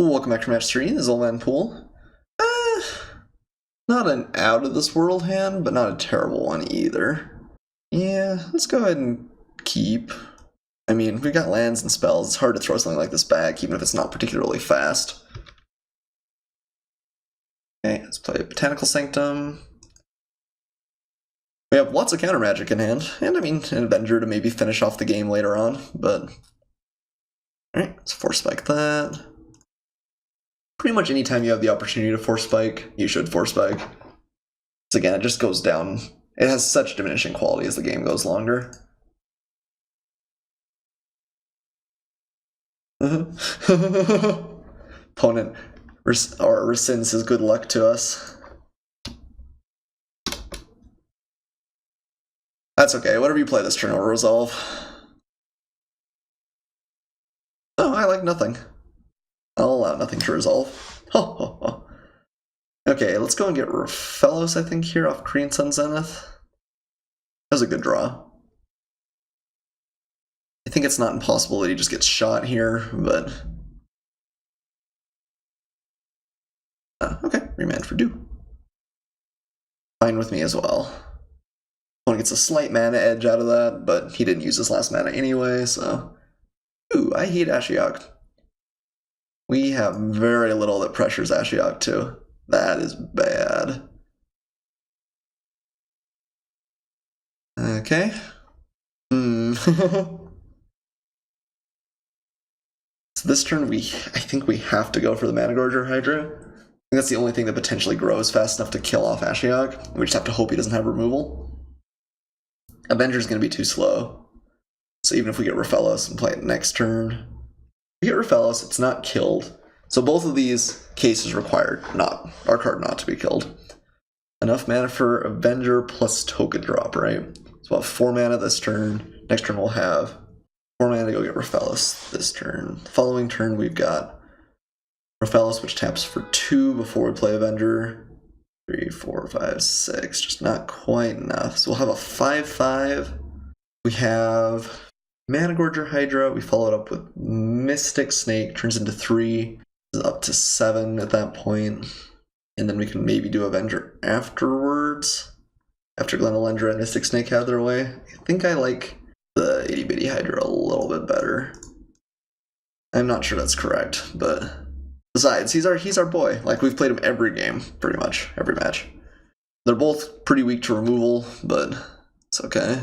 Welcome back to match 3. This is Old Man Poole. Not an out of this world hand, but not a terrible one either. Yeah, let's go ahead and keep. I mean, we've got lands and spells. It's hard to throw something like this back, even if it's not particularly fast. Okay, let's play Botanical Sanctum. We have lots of counter magic in hand, and I mean, an Avenger to maybe finish off the game later on, but. Alright, let's Force Spike that. Pretty much anytime you have the opportunity to Force Spike, you should Force Spike. So again, it just goes down. It has such diminishing quality as the game goes longer. Opponent rescinds his good luck to us. That's okay, whatever you play this turn will resolve. Oh, I like nothing. I'll allow nothing to resolve. Okay, let's go and get Rivals, I think, here off Korean Sun Zenith. That was a good draw. I think it's not impossible that he just gets shot here, but... okay, remand for Dew. Fine with me as well. One gets a slight mana edge out of that, but he didn't use his last mana anyway, so... Ooh, I hate Ashiok. We have very little that pressures Ashiok too. That is bad. Okay. So this turn I think we have to go for the Mana Gorger Hydra. I think that's the only thing that potentially grows fast enough to kill off Ashiok. We just have to hope he doesn't have removal. Avenger's gonna be too slow. So even if we get Rivals and play it next turn, if we get Rivals, it's not killed. So both of these cases required our card not to be killed. Enough mana for Avenger plus token drop, right? So we'll have 4 mana this turn. Next turn we'll have 4 mana to go get Rivals this turn. The following turn we've got Rivals, which taps for 2 before we play Avenger. 3, 4, 5, 6, just not quite enough. So we'll have a 5/5. We have Mana Gorger Hydra, we follow it up with Mystic Snake, turns into 3, up to 7 at that point, and then we can maybe do Avenger afterwards, after Glenalendra and Mystic Snake have their way. I think I like the Itty Bitty Hydra a little bit better. I'm not sure that's correct, but besides, he's our boy. Like, we've played him every game, pretty much, every match. They're both pretty weak to removal, but it's okay.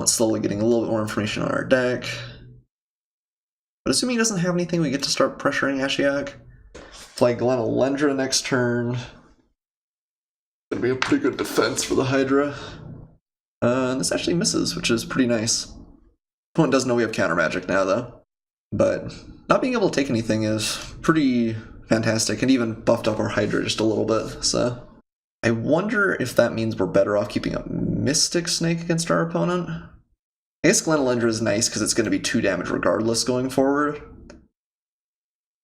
Slowly getting a little bit more information on our deck. But assuming he doesn't have anything, we get to start pressuring Ashiok. Play Glenalendra next turn. Gonna be a pretty good defense for the Hydra. And this actually misses, which is pretty nice. Opponent doesn't know we have counter magic now, though. But not being able to take anything is pretty fantastic, and even buffed up our Hydra just a little bit, so... I wonder if that means we're better off keeping a Mystic Snake against our opponent. I guess Glenalendra is nice because it's going to be 2 damage regardless going forward.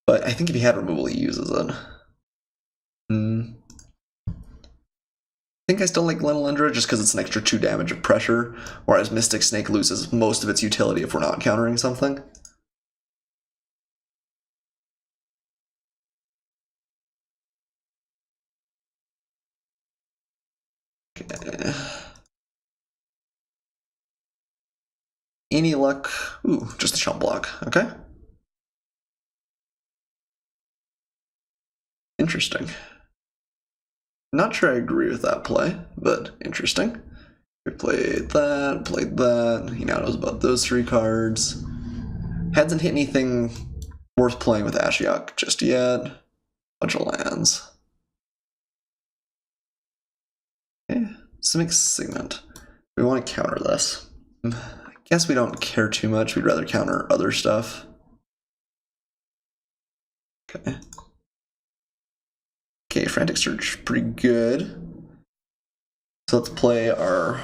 But I think if he had removal, he uses it. I think I still like Glenalendra just because it's an extra 2 damage of pressure, whereas Mystic Snake loses most of its utility if we're not countering something. Okay. Any luck? Ooh, just a chump block. Okay. Interesting. Not sure I agree with that play, but interesting. We played that. He now knows about those 3 cards. Hasn't hit anything worth playing with Ashiok just yet. Bunch of lands. Okay, Simic Signet. We want to counter this. I guess we don't care too much. We'd rather counter other stuff. Okay. Okay, Frantic Search, pretty good. So let's play our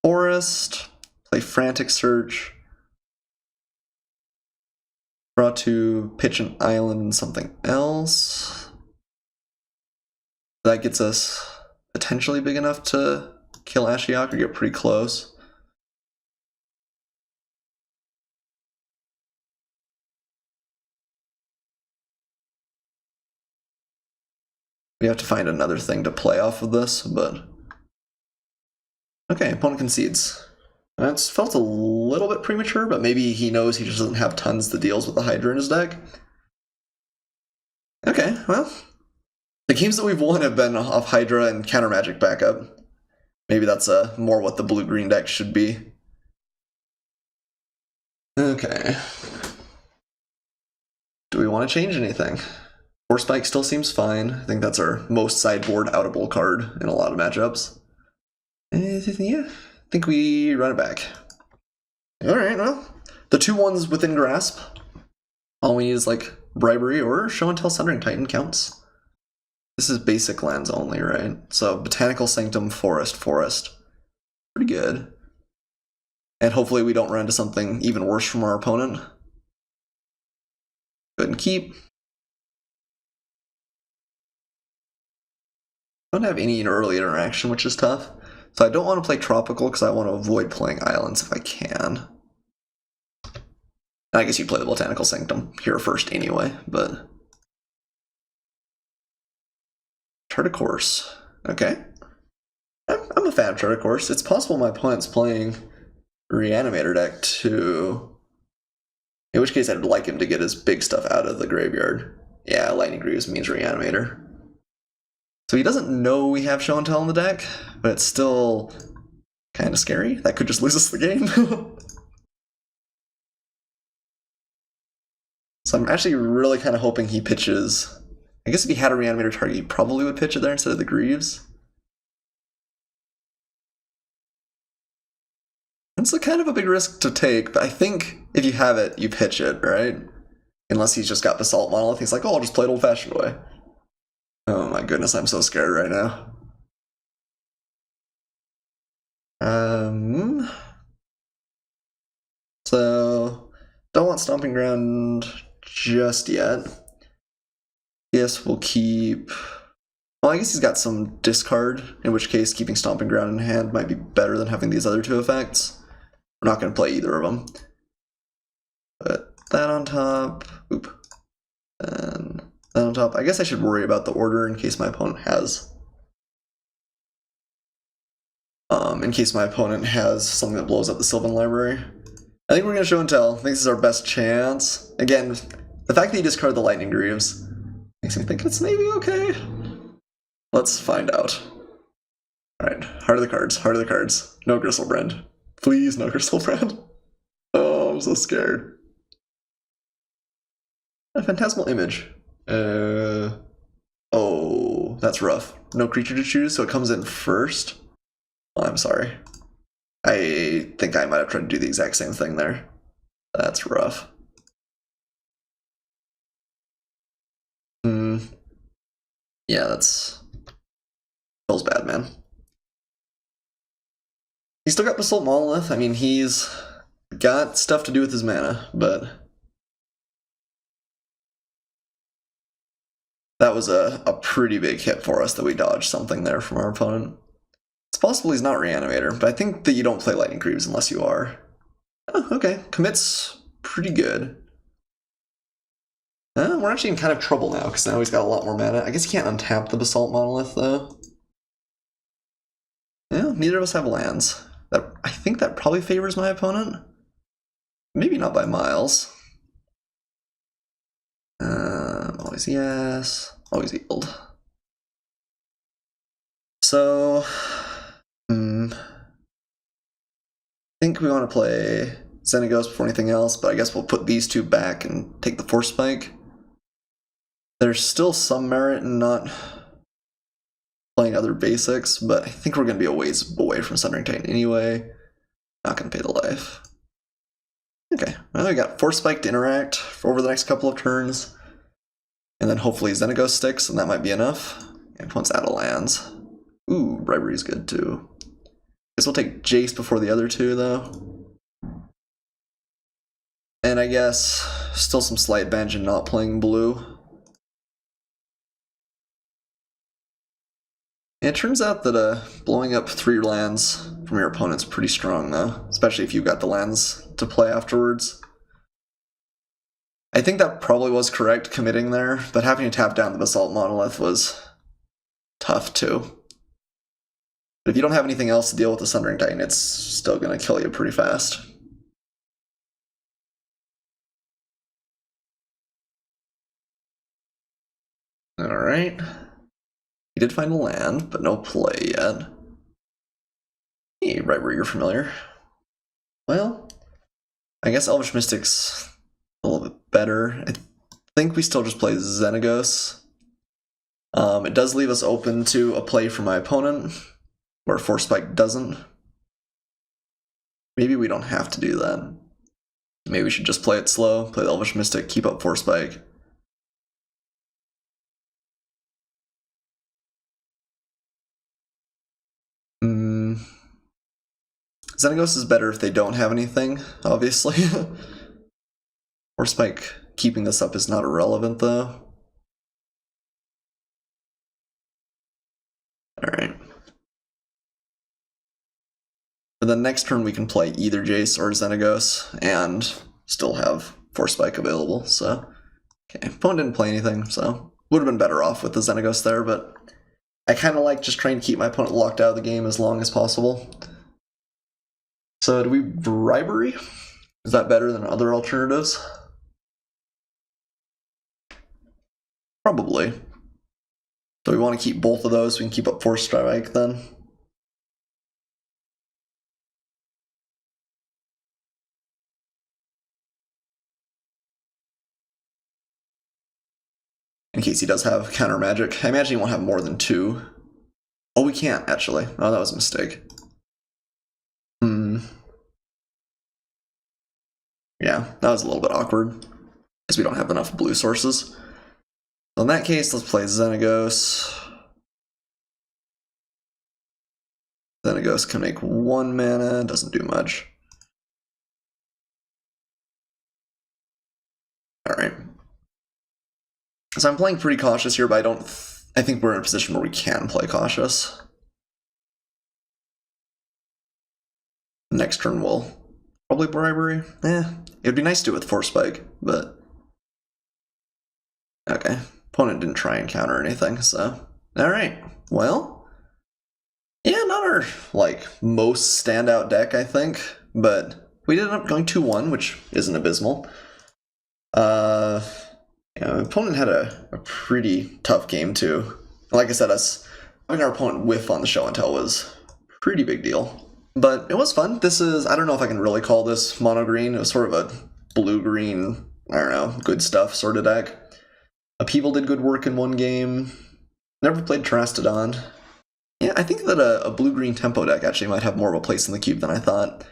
Forest, play Frantic Search. Draw to pitch an island and something else. That gets us potentially big enough to kill Ashiok or get pretty close. We have to find another thing to play off of this, but... Okay, opponent concedes. That's felt a little bit premature, but maybe he knows he just doesn't have tons that deals with the Hydra in his deck. Okay, well... The games that we've won have been off Hydra and Counter Magic backup. Maybe that's more what the blue-green deck should be. Okay. Do we want to change anything? Force Spike still seems fine. I think that's our most sideboard outable card in a lot of matchups. Yeah, I think we run it back. Alright, well, the 2/1s within grasp. All we need is like Bribery or Show and Tell Sundering Titan counts. This is basic lands only, right? So Botanical Sanctum, Forest. Pretty good. And hopefully we don't run into something even worse from our opponent. Go ahead and keep. Don't have any early interaction, which is tough. So I don't want to play Tropical because I want to avoid playing Islands if I can. I guess you play the Botanical Sanctum here first anyway, but... Chart a Course. Okay. I'm a fan of Chart a Course. It's possible my opponent's playing Reanimator deck too. In which case I'd like him to get his big stuff out of the graveyard. Yeah, Lightning Greaves means Reanimator. So he doesn't know we have Show and Tell in the deck, but it's still kind of scary. That could just lose us the game. So I'm actually really kind of hoping he pitches... I guess if he had a Reanimator target, he probably would pitch it there instead of the Greaves. It's a kind of a big risk to take, but I think if you have it, you pitch it, right? Unless he's just got Basalt Monolith, he's like, oh, I'll just play it old-fashioned way. Oh my goodness, I'm so scared right now. So, don't want Stomping Ground just yet. Yes, we'll keep... Well, I guess he's got some discard, in which case keeping Stomping Ground in hand might be better than having these other two effects. We're not going to play either of them. Put that on top. Oop. And that on top. I guess I should worry about the order in case my opponent has... something that blows up the Sylvan Library. I think we're going to Show and Tell. I think this is our best chance. Again, the fact that you discard the Lightning Greaves makes me think it's maybe okay. Let's find out. Alright, heart of the cards. No Gristlebrand. Please, no Gristlebrand. Oh, I'm so scared. A Phantasmal Image. Oh, that's rough. No creature to choose, so it comes in first. Oh, I'm sorry. I think I might have tried to do the exact same thing there. That's rough. Yeah, that's... feels bad, man. He's still got Basalt Monolith. I mean, he's got stuff to do with his mana, but... that was a pretty big hit for us that we dodged something there from our opponent. It's possible he's not Reanimator, but I think that you don't play Lightning Greaves unless you are. Oh, okay. Commit's pretty good. We're actually in kind of trouble now, because now he's got a lot more mana. I guess he can't untap the Basalt Monolith, though. Yeah, neither of us have lands. I think that probably favors my opponent. Maybe not by miles. Always yes. Always yield. So... I think we want to play Xenagos before anything else, but I guess we'll put these two back and take the Force Spike. There's still some merit in not playing other basics, but I think we're going to be a ways away from Sundering Titan anyway. Not going to pay the life. Okay, well, we got Force Spike to interact for over the next couple of turns, and then hopefully Xenagos sticks, and that might be enough. And once out of lands. Ooh, Bribery's good too. Guess we'll take Jace before the other two, though. And I guess still some slight advantage in not playing blue. It turns out that blowing up 3 lands from your opponent's pretty strong, though, especially if you've got the lands to play afterwards. I think that probably was correct committing there, but having to tap down the Basalt Monolith was tough too. But if you don't have anything else to deal with the Sundering Titan, it's still going to kill you pretty fast. Alright. He did find a land, but no play yet. Hey, right where you're familiar. Well, I guess Elvish Mystic's a little bit better. I think we still just play Xenagos. It does leave us open to a play from my opponent, where Force Spike doesn't. Maybe we don't have to do that. Maybe we should just play it slow, play the Elvish Mystic, keep up Force Spike. Xenagos is better if they don't have anything, obviously. Force Spike keeping this up is not irrelevant, though. Alright. For the next turn, we can play either Jace or Xenagos, and still have Force Spike available, so... Okay, opponent didn't play anything, so... Would have been better off with the Xenagos there, but... I kind of like just trying to keep my opponent locked out of the game as long as possible. So, do we Bribery? Is that better than other alternatives? Probably. So we want to keep both of those, so we can keep up Force Strike then. In case he does have counter magic. I imagine he won't have more than 2. Oh, we can't, actually. Oh, that was a mistake. Yeah, that was a little bit awkward, because we don't have enough blue sources. So in that case, let's play Xenagos. Xenagos can make 1 mana, doesn't do much. Alright. So I'm playing pretty cautious here, but I think we're in a position where we can play cautious. Next turn we'll probably Bribery. It'd be nice to do it with Force Spike, but... Okay. Opponent didn't try and counter anything, so... Alright, well... Yeah, not our, most standout deck, I think, but we did end up going 2-1, which isn't abysmal. Yeah, opponent had a pretty tough game, too. Like I said, having our opponent whiff on the show and tell was a pretty big deal. But it was fun. This is, I don't know if I can really call this mono-green. It was sort of a blue-green, I don't know, good stuff sort of deck. Upheaval did good work in one game. Never played Terastodon. Yeah, I think that a blue-green tempo deck actually might have more of a place in the cube than I thought.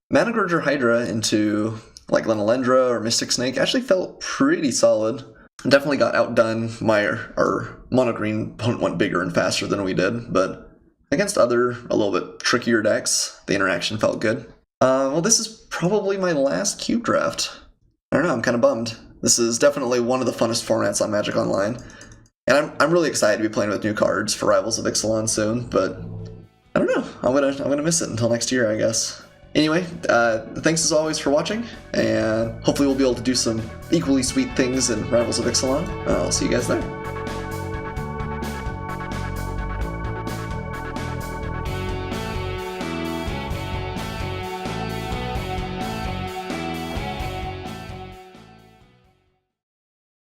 Mana-Gorger Hydra into, Lenalendra or Mystic Snake actually felt pretty solid. Definitely got outdone. Our mono-green opponent went bigger and faster than we did, but... Against other, a little bit trickier decks, the interaction felt good. Well, this is probably my last cube draft. I don't know, I'm kind of bummed. This is definitely one of the funnest formats on Magic Online. And I'm really excited to be playing with new cards for Rivals of Ixalan soon, but I don't know, I'm gonna miss it until next year, I guess. Anyway, thanks as always for watching, and hopefully we'll be able to do some equally sweet things in Rivals of Ixalan. I'll see you guys there.